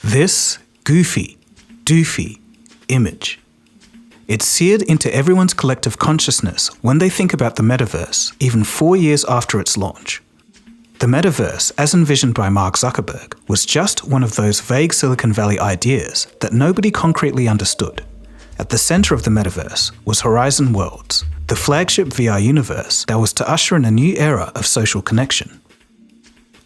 This goofy, doofy image. It's seared into everyone's collective consciousness when they think about the metaverse, even 4 years after its launch. The metaverse, as envisioned by Mark Zuckerberg, was just one of those vague Silicon Valley ideas that nobody concretely understood. At the center of the metaverse was Horizon Worlds, the flagship VR universe that was to usher in a new era of social connection.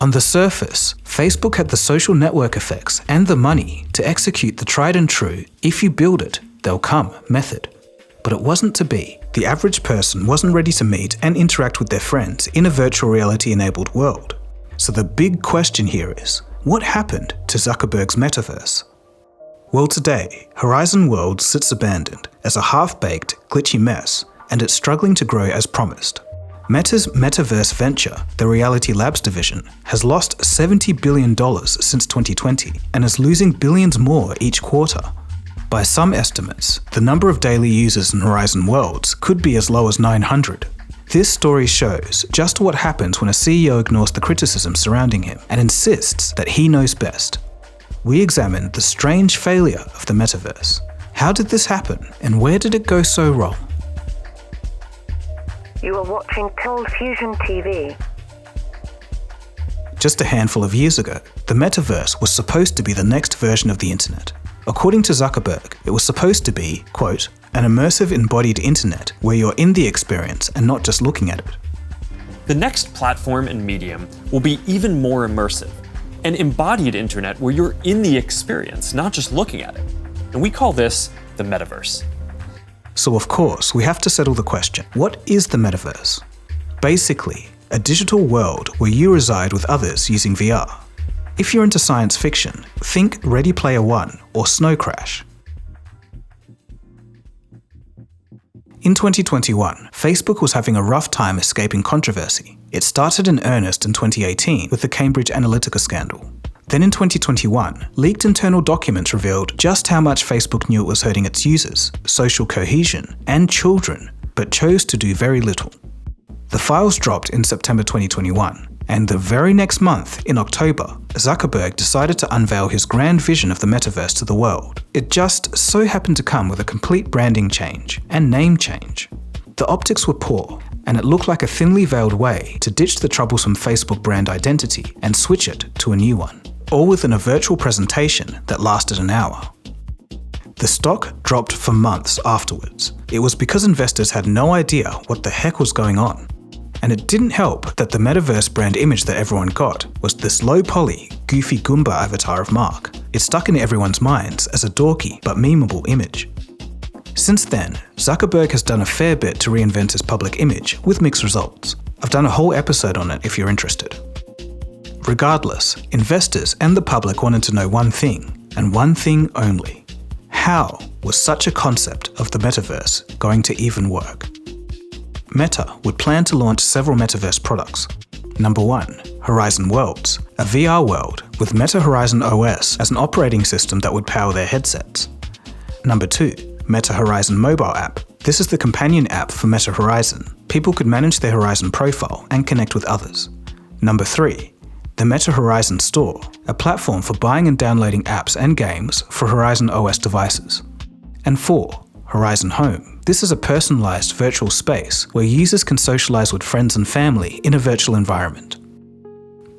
On the surface, Facebook had the social network effects and the money to execute the tried and true, if you build it, they'll come method. But it wasn't to be. The average person wasn't ready to meet and interact with their friends in a virtual reality-enabled world. So the big question here is, what happened to Zuckerberg's metaverse? Well, today, Horizon Worlds sits abandoned as a half-baked, glitchy mess, and it's struggling to grow as promised. Meta's metaverse venture, the Reality Labs division, has lost $70 billion since 2020 and is losing billions more each quarter. By some estimates, the number of daily users in Horizon Worlds could be as low as 900. This story shows just what happens when a CEO ignores the criticism surrounding him and insists that he knows best. We examined the strange failure of the metaverse. How did this happen, and where did it go so wrong? You are watching ColdFusion TV. Just a handful of years ago, the metaverse was supposed to be the next version of the internet. According to Zuckerberg, it was supposed to be, quote, an immersive embodied internet where you're in the experience and not just looking at it. The next platform and medium will be even more immersive, an embodied internet where you're in the experience, not just looking at it. And we call this the metaverse. So of course, we have to settle the question, what is the metaverse? Basically, a digital world where you reside with others using VR. If you're into science fiction, think Ready Player One or Snow Crash. In 2021, Facebook was having a rough time escaping controversy. It started in earnest in 2018 with the Cambridge Analytica scandal. Then in 2021, leaked internal documents revealed just how much Facebook knew it was hurting its users, social cohesion, and children, but chose to do very little. The files dropped in September 2021, and the very next month, in October, Zuckerberg decided to unveil his grand vision of the metaverse to the world. It just so happened to come with a complete branding change and name change. The optics were poor, and it looked like a thinly veiled way to ditch the troublesome Facebook brand identity and switch it to a new one, all within a virtual presentation that lasted an hour. The stock dropped for months afterwards. It was because investors had no idea what the heck was going on. And it didn't help that the metaverse brand image that everyone got was this low-poly, goofy Goomba avatar of Mark. It stuck in everyone's minds as a dorky but memeable image. Since then, Zuckerberg has done a fair bit to reinvent his public image with mixed results. I've done a whole episode on it if you're interested. Regardless, investors and the public wanted to know one thing, and one thing only. How was such a concept of the metaverse going to even work? Meta would plan to launch several metaverse products. Number 1, Horizon Worlds, a VR world with Meta Horizon OS as an operating system that would power their headsets. Number 2, Meta Horizon mobile app. This is the companion app for Meta Horizon. People could manage their Horizon profile and connect with others. Number 3, the Meta Horizon Store, a platform for buying and downloading apps and games for Horizon OS devices. And 4, Horizon Home. This is a personalized virtual space where users can socialize with friends and family in a virtual environment.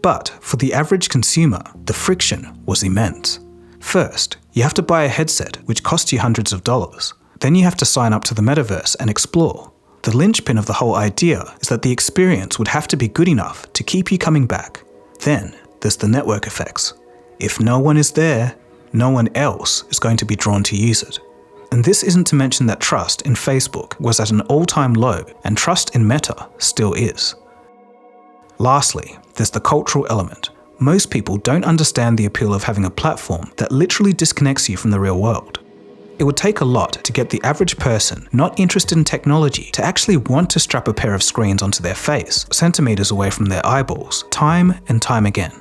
But for the average consumer, the friction was immense. First, you have to buy a headset which costs you hundreds of dollars. Then you have to sign up to the metaverse and explore. The linchpin of the whole idea is that the experience would have to be good enough to keep you coming back. Then there's the network effects. If no one is there, no one else is going to be drawn to use it. And this isn't to mention that trust in Facebook was at an all-time low, and trust in Meta still is. Lastly, there's the cultural element. Most people don't understand the appeal of having a platform that literally disconnects you from the real world. It would take a lot to get the average person not interested in technology to actually want to strap a pair of screens onto their face, centimeters away from their eyeballs, time and time again.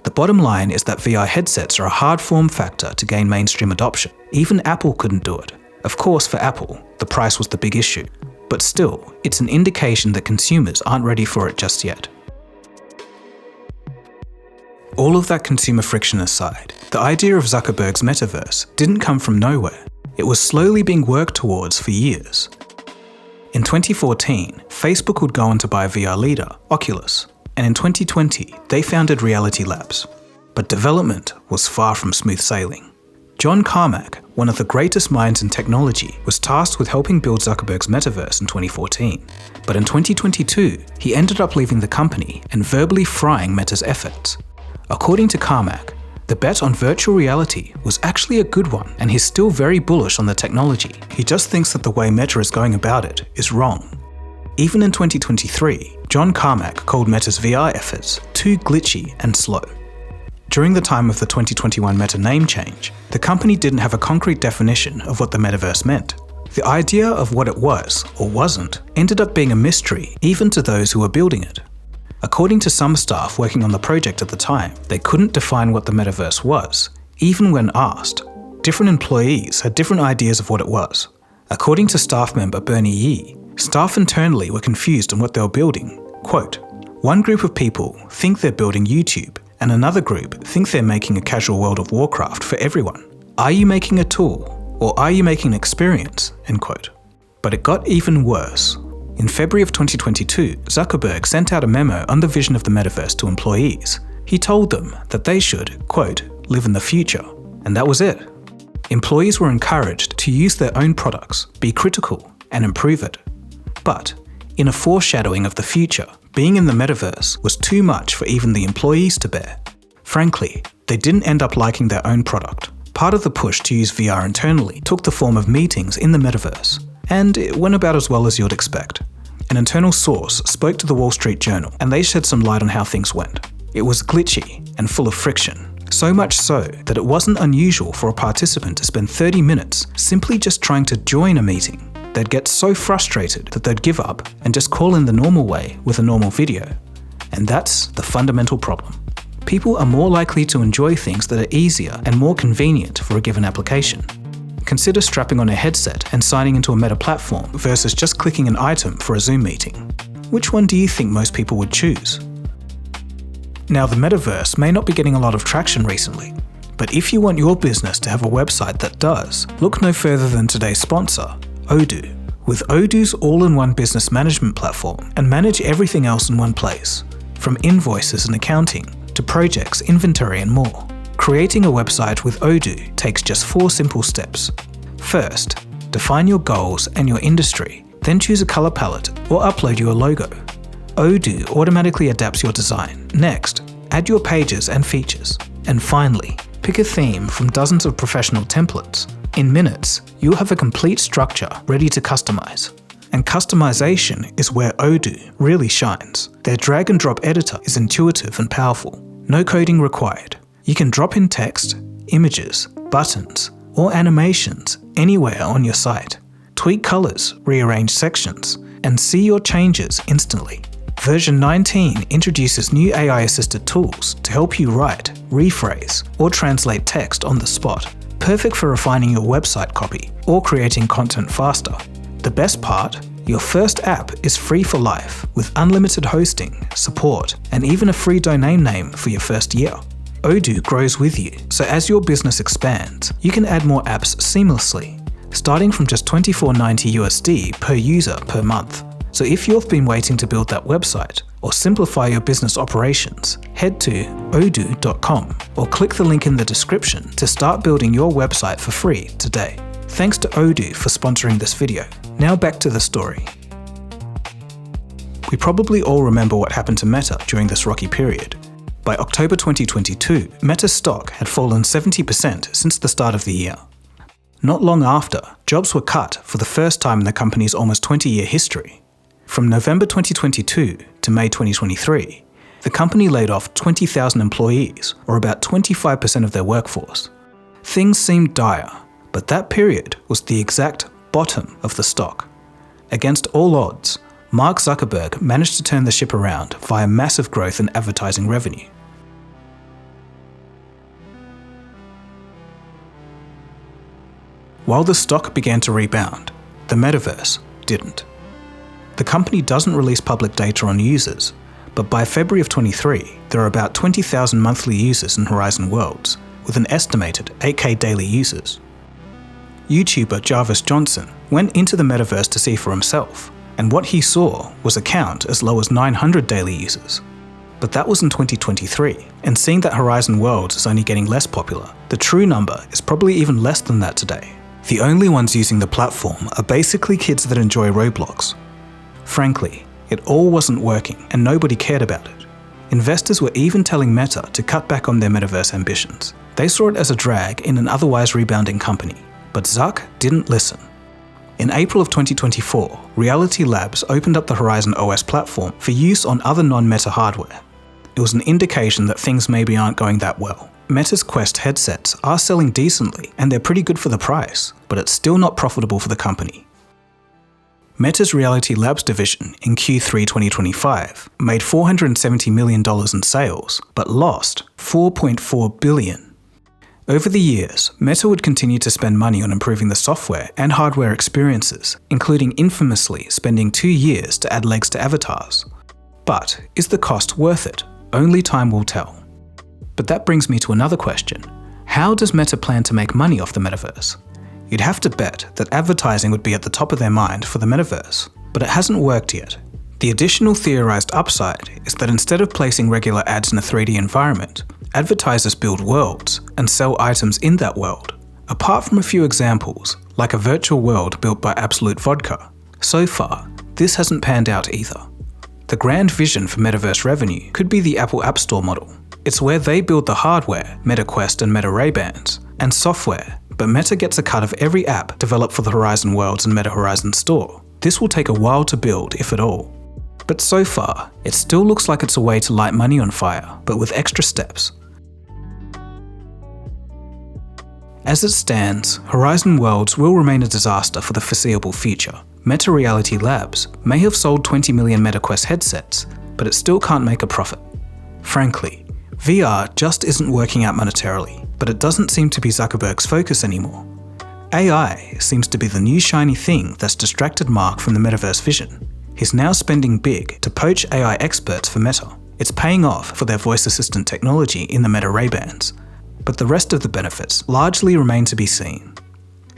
The bottom line is that VR headsets are a hard form factor to gain mainstream adoption. Even Apple couldn't do it. Of course, for Apple, the price was the big issue. But still, it's an indication that consumers aren't ready for it just yet. All of that consumer friction aside, The idea of Zuckerberg's Metaverse didn't come from nowhere. It was slowly being worked towards for years. In 2014, Facebook would go on to buy VR leader, Oculus, and in 2020, they founded Reality Labs. But development was far from smooth sailing. John Carmack, one of the greatest minds in technology, was tasked with helping build Zuckerberg's Metaverse in 2014. But in 2022, he ended up leaving the company and verbally frying Meta's efforts. According to Carmack, the bet on virtual reality was actually a good one, and he's still very bullish on the technology. He just thinks that the way Meta is going about it is wrong. Even in 2023, John Carmack called Meta's VR efforts too glitchy and slow. During the time of the 2021 Meta name change, the company didn't have a concrete definition of what the Metaverse meant. The idea of what it was, or wasn't, ended up being a mystery even to those who were building it. According to some staff working on the project at the time, they couldn't define what the Metaverse was, even when asked. Different employees had different ideas of what it was. According to staff member Bernie Yee, staff internally were confused on what they were building. Quote, "One group of people think they're building YouTube, and another group think they're making a casual World of Warcraft for everyone. Are you making a tool, or are you making an experience?" End quote. But it got even worse. In February of 2022, Zuckerberg sent out a memo on the vision of the Metaverse to employees. He told them that they should, quote, "live in the future," and that was it. Employees were encouraged to use their own products, be critical, and improve it. But, in a foreshadowing of the future, being in the Metaverse was too much for even the employees to bear. Frankly, they didn't end up liking their own product. Part of the push to use VR internally took the form of meetings in the Metaverse, and it went about as well as you'd expect. An internal source spoke to the Wall Street Journal, and they shed some light on how things went. It was glitchy and full of friction, so much so that it wasn't unusual for a participant to spend 30 minutes simply just trying to join a meeting. They'd get so frustrated that they'd give up and just call in the normal way with a normal video. And that's the fundamental problem. People are more likely to enjoy things that are easier and more convenient for a given application. Consider strapping on a headset and signing into a Meta platform versus just clicking an item for a Zoom meeting. Which one do you think most people would choose? Now, the Metaverse may not be getting a lot of traction recently, but if you want your business to have a website that does, look no further than today's sponsor, Odoo. With Odoo's all-in-one business management platform, and manage everything else in one place, from invoices and accounting to projects, inventory, and more. Creating a website with Odoo takes just 4 simple steps. First, define your goals and your industry, then choose a color palette or upload your logo. Odoo automatically adapts your design. Next, add your pages and features. And finally, pick a theme from dozens of professional templates. In minutes, you'll have a complete structure ready to customize. And customization is where Odoo really shines. Their drag and drop editor is intuitive and powerful. No coding required. You can drop in text, images, buttons, or animations anywhere on your site. Tweak colors, rearrange sections, and see your changes instantly. Version 19 introduces new AI-assisted tools to help you write, rephrase, or translate text on the spot. Perfect for refining your website copy or creating content faster. The best part? Your first app is free for life with unlimited hosting, support, and even a free domain name for your first year. Odoo grows with you, so as your business expands, you can add more apps seamlessly, starting from just $24.90 USD per user per month. So if you've been waiting to build that website or simplify your business operations, head to odoo.com or click the link in the description to start building your website for free today. Thanks to Odoo for sponsoring this video. Now back to the story. We probably all remember what happened to Meta during this rocky period. By October 2022, Meta's stock had fallen 70% since the start of the year. Not long after, jobs were cut for the first time in the company's almost 20-year history. From November 2022 to May 2023, the company laid off 20,000 employees, or about 25% of their workforce. Things seemed dire, but that period was the exact bottom of the stock. Against all odds, Mark Zuckerberg managed to turn the ship around via massive growth in advertising revenue. While the stock began to rebound, the Metaverse didn't. The company doesn't release public data on users, but by February of 23, there are about 20,000 monthly users in Horizon Worlds, with an estimated 8K daily users. YouTuber Jarvis Johnson went into the metaverse to see for himself, and what he saw was a count as low as 900 daily users. But that was in 2023, and seeing that Horizon Worlds is only getting less popular, the true number is probably even less than that today. The only ones using the platform are basically kids that enjoy Roblox. Frankly, it all wasn't working and nobody cared about it. Investors were even telling Meta to cut back on their metaverse ambitions. They saw it as a drag in an otherwise rebounding company, but Zuck didn't listen. In April of 2024, Reality Labs opened up the Horizon OS platform for use on other non-Meta hardware. It was an indication that things maybe aren't going that well. Meta's Quest headsets are selling decently and they're pretty good for the price, but it's still not profitable for the company. Meta's Reality Labs division in Q3 2025 made $470 million in sales, but lost $4.4 billion. Over the years, Meta would continue to spend money on improving the software and hardware experiences, including infamously spending 2 years to add legs to avatars. But is the cost worth it? Only time will tell. But that brings me to another question. How does Meta plan to make money off the metaverse? You'd have to bet that advertising would be at the top of their mind for the metaverse, but it hasn't worked yet. The additional theorized upside is that instead of placing regular ads in a 3D environment, advertisers build worlds and sell items in that world. Apart from a few examples, like a virtual world built by Absolute Vodka, so far, this hasn't panned out either. The grand vision for metaverse revenue could be the Apple App Store model. It's where they build the hardware, Meta Quest and Meta Ray-Bans, and software, but Meta gets a cut of every app developed for the Horizon Worlds and Meta Horizon Store. This will take a while to build, if at all. But so far, it still looks like it's a way to light money on fire, but with extra steps. As it stands, Horizon Worlds will remain a disaster for the foreseeable future. Meta Reality Labs may have sold 20 million MetaQuest headsets, but it still can't make a profit. Frankly, VR just isn't working out monetarily, but it doesn't seem to be Zuckerberg's focus anymore. AI seems to be the new shiny thing that's distracted Mark from the metaverse vision. He's now spending big to poach AI experts for Meta. It's paying off for their voice assistant technology in the Meta Ray-Bans, but the rest of the benefits largely remain to be seen.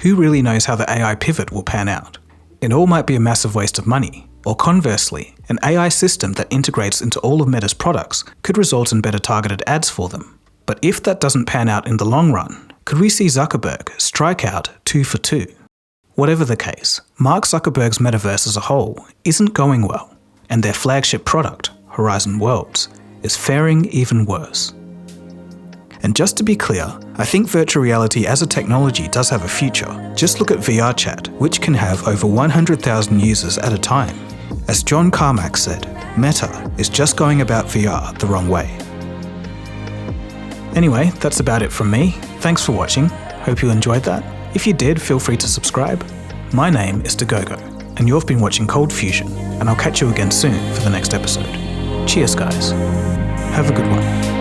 Who really knows how the AI pivot will pan out? It all might be a massive waste of money, or conversely, an AI system that integrates into all of Meta's products could result in better targeted ads for them. But if that doesn't pan out in the long run, could we see Zuckerberg strike out 2 for 2? Whatever the case, Mark Zuckerberg's metaverse as a whole isn't going well, and their flagship product, Horizon Worlds, is faring even worse. And just to be clear, I think virtual reality as a technology does have a future. Just look at VR Chat, which can have over 100,000 users at a time. As John Carmack said, Meta is just going about VR the wrong way. Anyway, that's about it from me. Thanks for watching. Hope you enjoyed that. If you did, feel free to subscribe. My name is Dagogo, and you've been watching ColdFusion, and I'll catch you again soon for the next episode. Cheers, guys. Have a good one.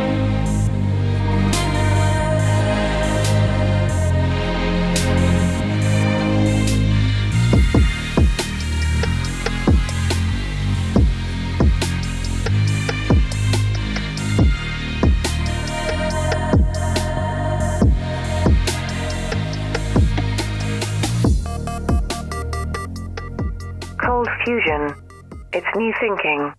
ColdFusion. It's new thinking.